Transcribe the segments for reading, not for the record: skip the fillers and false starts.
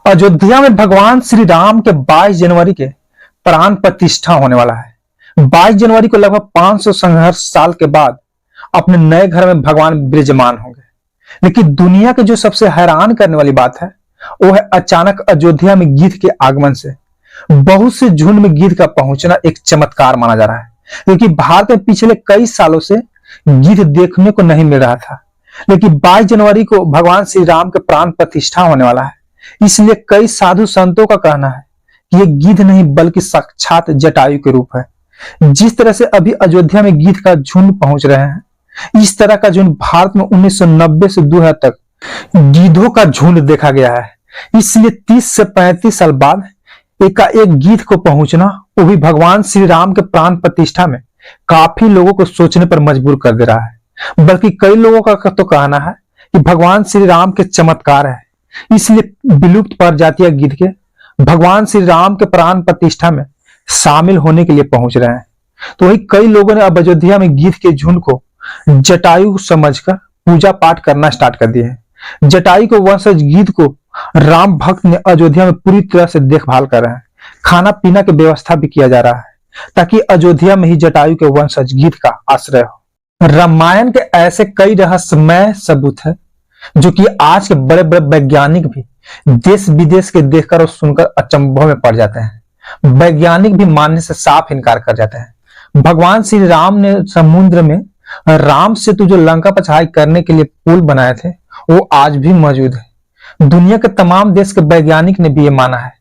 अयोध्या में भगवान श्री राम के 22 जनवरी के प्राण प्रतिष्ठा होने वाला है। 22 जनवरी को लगभग 500 संघर्ष साल के बाद अपने नए घर में भगवान विराजमान होंगे। लेकिन दुनिया के जो सबसे हैरान करने वाली बात है वो है अचानक अयोध्या में गिद्ध के आगमन से बहुत से झुंड में गिद्ध का पहुंचना एक चमत्कार माना जा रहा है, क्योंकि भारत में पिछले कई सालों से गिद्ध देखने को नहीं मिल रहा था। लेकिन 22 जनवरी को भगवान श्री राम के प्राण प्रतिष्ठा होने वाला है, इसलिए कई साधु संतों का कहना है कि ये गिद्ध नहीं बल्कि साक्षात जटायु के रूप है। जिस तरह से अभी अयोध्या में गिद्ध का झुंड पहुंच रहे हैं, इस तरह का झुंड भारत में 1990 से 2000 तक गिद्धों का झुंड देखा गया है। इसलिए 30 से 35 साल बाद एकाएक गिद्ध को पहुंचना, वो भी भगवान श्री राम के प्राण प्रतिष्ठा में, काफी लोगों को सोचने पर मजबूर कर दे रहा है। बल्कि कई लोगों का तो कहना है कि भगवान श्री राम के चमत्कार है, इसलिए विलुप्त प्रजातियां गिद्ध के भगवान श्री राम के प्राण प्रतिष्ठा में शामिल होने के लिए पहुंच रहे हैं। तो वही कई लोगों ने अब अयोध्या में गिद्ध के झुंड को जटायु समझकर पूजा पाठ करना स्टार्ट कर दिए हैं। जटायु को वंशज गिद्ध को राम भक्त ने अयोध्या में पूरी तरह से देखभाल कर रहे हैं। खाना पीना की व्यवस्था भी किया जा रहा है ताकि अयोध्या में ही जटायु के वंशज गिद्ध का आश्रय हो। रामायण के ऐसे कई रहस्यमय सबूत है जो कि आज के बड़े बड़े वैज्ञानिक भी देश विदेश के देखकर और सुनकर अचंभव में पड़ जाते हैं। वैज्ञानिक भी मानने से साफ इनकार कर जाते हैं। भगवान श्री राम ने समुद्र में राम सेतु जो लंका पर चढ़ाई करने के लिए पुल बनाए थे, वो आज भी मौजूद है। दुनिया के तमाम देश के वैज्ञानिक ने भी ये माना है।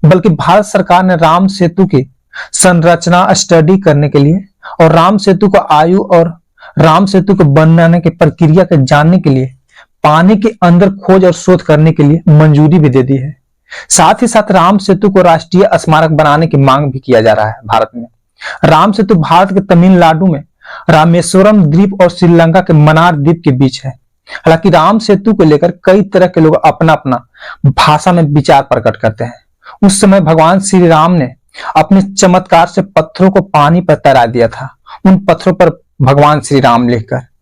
बल्कि भारत सरकार ने राम सेतु की संरचना स्टडी करने के लिए और राम सेतु का आयु और राम सेतु को बनाने की प्रक्रिया को जानने के लिए पानी के अंदर खोज और शोध करने के लिए मंजूरी भी दे दी है। साथ ही साथ राम सेतु को राष्ट्रीय स्मारक बनाने की मांग भी किया जा रहा है भारत में। राम सेतु भारत के तमिलनाडु में रामेश्वरम द्वीप और श्रीलंका के मन्नार द्वीप के बीच है। हालांकि राम सेतु को लेकर कई तरह के लोग अपना अपना भाषा में विचार प्रकट करते हैं। उस समय भगवान श्री राम ने अपने चमत्कार से पत्थरों को पानी पर तैरा दिया था। उन पत्थरों पर भगवान श्री राम लिखकर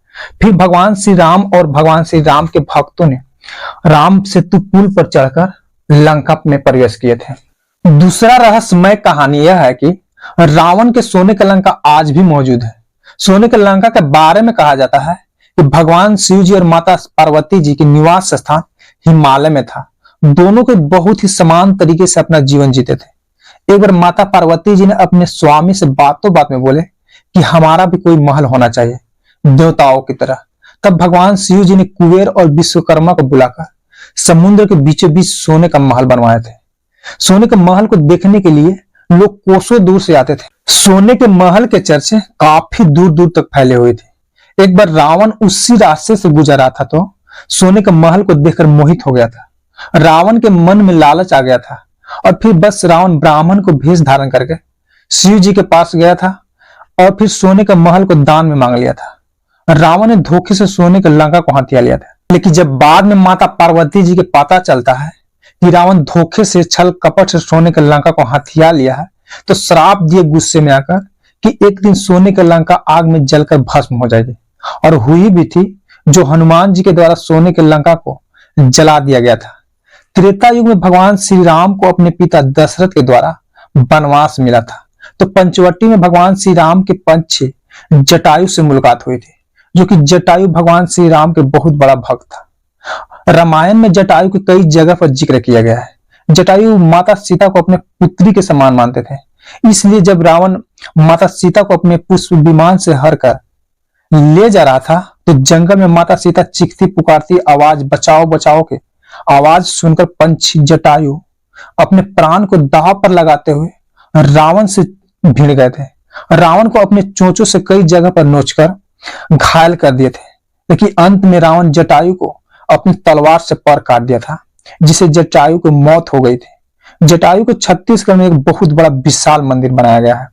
फिर भगवान श्री राम और भगवान श्री राम के भक्तों ने राम सेतु पुल पर चढ़कर लंका में प्रवेश किए थे। दूसरा रहस्यमय कहानी यह है कि रावण के सोने का लंका आज भी मौजूद है। सोने के लंका के बारे में कहा जाता है कि भगवान शिव जी और माता पार्वती जी के निवास स्थान हिमालय में था। दोनों के बहुत ही समान तरीके से अपना जीवन जीते थे। एक बार माता पार्वती जी ने अपने स्वामी से बातों बात में बोले कि हमारा भी कोई महल होना चाहिए देवताओं की तरह। तब भगवान शिव जी ने कुबेर और विश्वकर्मा को बुलाकर समुद्र के बीचों बीच सोने का महल बनवाए थे। सोने के महल को देखने के लिए लोग कोसों दूर से आते थे। सोने के महल के चर्चे काफी दूर दूर तक फैले हुए थे। एक बार रावण उसी रास्ते से गुजर रहा था तो सोने के महल को देखकर मोहित हो गया था। रावण के मन में लालच आ गया था और फिर बस रावण ब्राह्मण को भेष धारण करके शिव जी के पास गया था और फिर सोने के महल को दान में मांग लिया था। रावण ने धोखे से सोने के लंका को हथिया लिया था। लेकिन जब बाद में माता पार्वती जी के पता चलता है कि रावण धोखे से छल कपट से सोने के लंका को हथिया लिया है, तो श्राप दिए गुस्से में आकर कि एक दिन सोने के लंका आग में जलकर भस्म हो जाएगी। और हुई भी थी, जो हनुमान जी के द्वारा सोने के लंका को जला दिया गया था। त्रेता युग में भगवान श्री राम को अपने पिता दशरथ के द्वारा वनवास मिला था, तो पंचवटी में भगवान श्री राम के पंछी जटायु से मुलाकात हुई थी, जो कि जटायु भगवान श्री राम के बहुत बड़ा भक्त था। रामायण में जटायु के कई जगह पर जिक्र किया गया है। जटायु माता सीता को अपने पुत्री के समान मानते थे, इसलिए जब रावण माता सीता को अपने पुष्प विमान से हर कर ले जा रहा था तो जंगल में माता सीता चीखती पुकारती आवाज बचाओ बचाओ के आवाज सुनकर पंछी जटायु अपने प्राण को दांव पर लगाते हुए रावण से भिड़ गए थे। रावण को अपने चोंचों से कई जगह पर नोचकर घायल कर दिए थे। लेकिन अंत में रावण जटायु को अपनी तलवार से पर काट दिया था, जिसे जटायु को मौत हो गई थी। जटायु को छत्तीसगढ़ में एक बहुत बड़ा विशाल मंदिर बनाया गया है।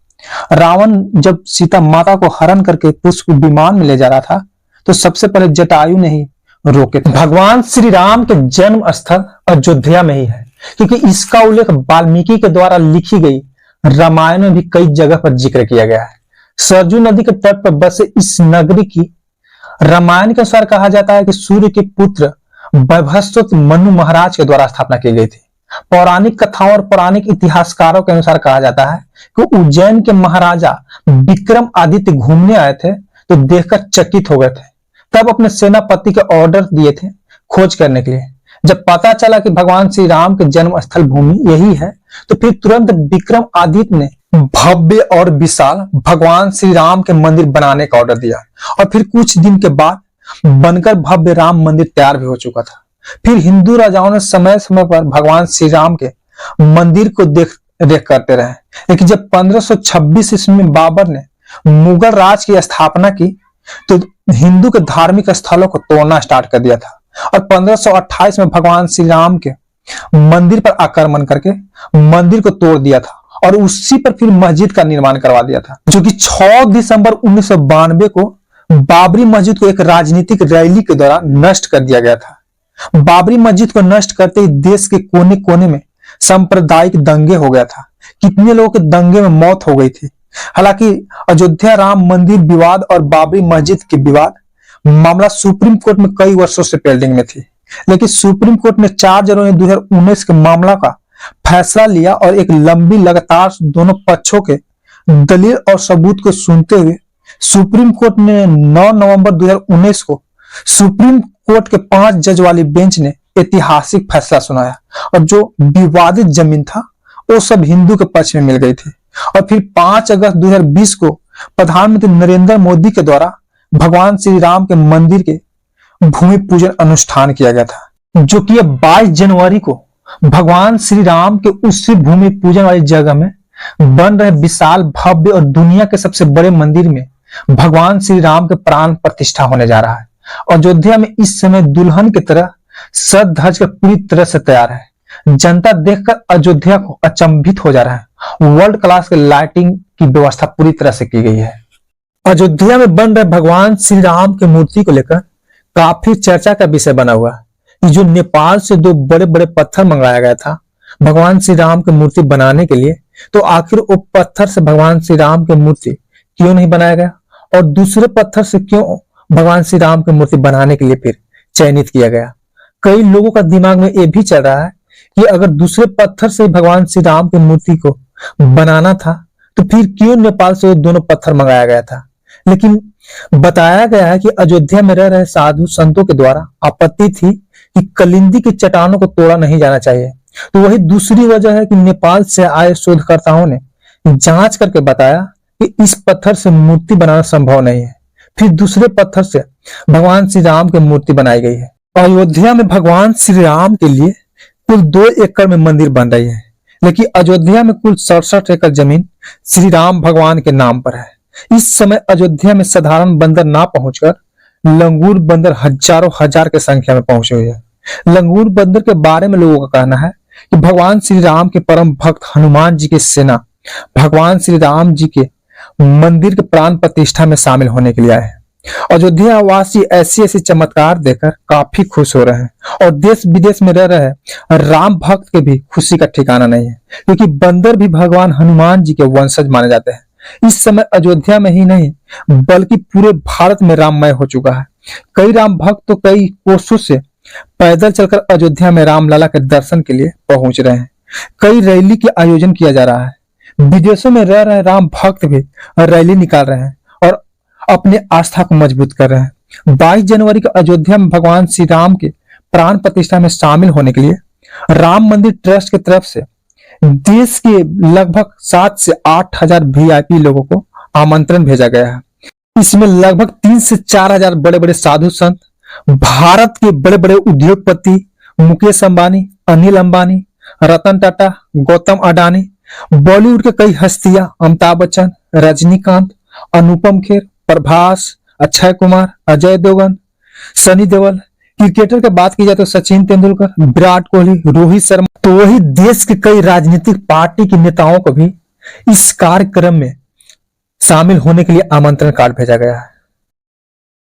रावण जब सीता माता को हरण करके पुष्प विमान में ले जा रहा था तो सबसे पहले जटायु ने ही रोके थे। भगवान श्री राम के जन्म स्थल अयोध्या में ही है, क्योंकि इसका उल्लेख वाल्मीकि के द्वारा लिखी गई रामायण में भी कई जगह पर जिक्र किया गया है। सरजू नदी के तट पर बसे इस नगरी की रामायण के अनुसार कहा जाता है कि सूर्य के पुत्र वैभवस्व मनु महाराज के द्वारा स्थापना की गई थी। पौराणिक कथाओं और पौराणिक इतिहासकारों के अनुसार कहा जाता है कि उज्जैन के महाराजा विक्रमादित्य घूमने आए थे तो देखकर चकित हो गए थे। तब अपने सेनापति के ऑर्डर दिए थे खोज करने के लिए। जब पता चला कि भगवान श्री राम के जन्म स्थल भूमि यही है तो फिर तुरंत विक्रमादित्य ने भव्य और विशाल भगवान श्री राम के मंदिर बनाने का ऑर्डर दिया और फिर कुछ दिन के बाद बनकर भव्य राम मंदिर तैयार भी हो चुका था। फिर हिंदू राजाओं ने समय समय पर भगवान श्री राम के मंदिर को देख रेख करते रहे, लेकिन जब 1526 ईस्वी में बाबर ने मुगल राज की स्थापना की तो हिंदू के धार्मिक स्थलों को तोड़ना स्टार्ट कर दिया था और 1528 में भगवान श्री राम के मंदिर पर आक्रमण करके मंदिर को तोड़ दिया था और उसी पर फिर मस्जिद का निर्माण करवा दिया था, जो कि 6 दिसंबर 1992 को बाबरी मस्जिद को एक राजनीतिक रैली के दौरान नष्ट कर दिया गया था। बाबरी मस्जिद को नष्ट करते ही देश के कोने कोने में सांप्रदायिक दंगे हो गया था। कितने लोगों के दंगे में मौत हो गई थी। हालांकि अयोध्या राम मंदिर विवाद और बाबरी मस्जिद के विवाद मामला सुप्रीम कोर्ट में कई वर्षों से पेंडिंग में थी, लेकिन सुप्रीम कोर्ट ने 4 जनवरी 2019 के मामला का फैसला लिया और एक लंबी लगातार दोनों पक्षों के दलील और सबूत को सुनते हुए सुप्रीम कोर्ट ने 9 नवंबर 2019 को सुप्रीम कोर्ट के 5 जज वाली बेंच ने ऐतिहासिक फैसला सुनाया और जो विवादित जमीन था वो सब हिंदू के पक्ष में मिल गई थी। और फिर 5 अगस्त 2020 को प्रधानमंत्री नरेंद्र मोदी के द्वारा भगवान श्री राम के मंदिर के भूमि पूजन अनुष्ठान किया गया था, जो कि 22 जनवरी को भगवान श्री राम के उसी भूमि पूजन वाली जगह में बन रहे विशाल भव्य और दुनिया के सबसे बड़े मंदिर में भगवान श्री राम के प्राण प्रतिष्ठा होने जा रहा है। अयोध्या में इस समय दुल्हन की तरह सज धज कर पूरी तरह से तैयार है। जनता देखकर अयोध्या को अचंभित हो जा रहा है। वर्ल्ड क्लास के लाइटिंग की व्यवस्था पूरी तरह से की गई है। अयोध्या में बन रहे भगवान श्री राम की मूर्ति को लेकर काफी चर्चा का विषय बना हुआ है। जो नेपाल से 2 बड़े बड़े पत्थर मंगाया गया था भगवान श्री राम की मूर्ति बनाने के लिए, तो आखिर वो पत्थर से भगवान श्री राम की मूर्ति क्यों नहीं बनाया गया और दूसरे पत्थर से क्यों भगवान श्री राम की मूर्ति बनाने के लिए फिर चयनित किया गया। कई लोगों का दिमाग में यह भी चल रहा है कि अगर दूसरे पत्थर से भगवान श्री राम की मूर्ति को बनाना था तो फिर क्यों नेपाल से वो दोनों पत्थर मंगाया गया था। लेकिन बताया गया है कि अयोध्या में रह रहे साधु संतों के द्वारा आपत्ति थी कि कलिंदी की चट्टानों को तोड़ा नहीं जाना चाहिए। तो वही दूसरी वजह है कि नेपाल से आए शोधकर्ताओं ने जांच करके बताया कि इस पत्थर से मूर्ति बनाना संभव नहीं है। फिर दूसरे पत्थर से भगवान श्री राम की मूर्ति बनाई गई है। अयोध्या में भगवान श्री राम के लिए कुल 2 एकड़ में मंदिर बन रही है, लेकिन अयोध्या में कुल 67 एकड़ जमीन श्री राम भगवान के नाम पर है। इस समय अयोध्या में साधारण बंदर ना पहुंचकर लंगूर बंदर हजारों हजार की संख्या में पहुंचे हुए हैं। लंगूर बंदर के बारे में लोगों का कहना है कि भगवान श्री राम के परम भक्त हनुमान जी की सेना भगवान श्री राम जी के मंदिर के प्राण प्रतिष्ठा में शामिल होने के लिए आए हैं। अयोध्या वासी ऐसी ऐसी चमत्कार देखकर काफी खुश हो रहे हैं और देश विदेश में रह रहे राम भक्त के भी खुशी का ठिकाना नहीं है, क्योंकि बंदर भी भगवान हनुमान जी के वंशज माने जाते हैं। इस समय अयोध्या में ही नहीं बल्कि पूरे भारत में राममय हो चुका है। कई राम भक्त तो कई कोसों से पैदल चलकर अयोध्या में रामलला के दर्शन के लिए पहुंच रहे हैं। कई रैली के आयोजन किया जा रहा है। विदेशों में रह रहे राम भक्त भी रैली निकाल रहे हैं और अपने आस्था को मजबूत कर रहे हैं। 22 जनवरी को अयोध्या में भगवान श्री राम के प्राण प्रतिष्ठा में शामिल होने के लिए राम मंदिर ट्रस्ट की तरफ से देश के लगभग 7 से 8 हजार VIP लोगों को आमंत्रण भेजा गया है। इसमें लगभग 3 से 4 हजार बड़े बड़े साधु संत, भारत के बड़े बड़े उद्योगपति मुकेश अंबानी, अनिल अंबानी, रतन टाटा, गौतम अडानी, बॉलीवुड के कई हस्तियां अमिताभ बच्चन, रजनीकांत, अनुपम खेर, प्रभास, अक्षय कुमार, अजय देवगन, सनी देओल। क्रिकेटर की बात की जाए तो सचिन तेंदुलकर, विराट कोहली, रोहित शर्मा। तो वही देश के कई राजनीतिक पार्टी के नेताओं को भी इस कार्यक्रम में शामिल होने के लिए आमंत्रण कार्ड भेजा गया है।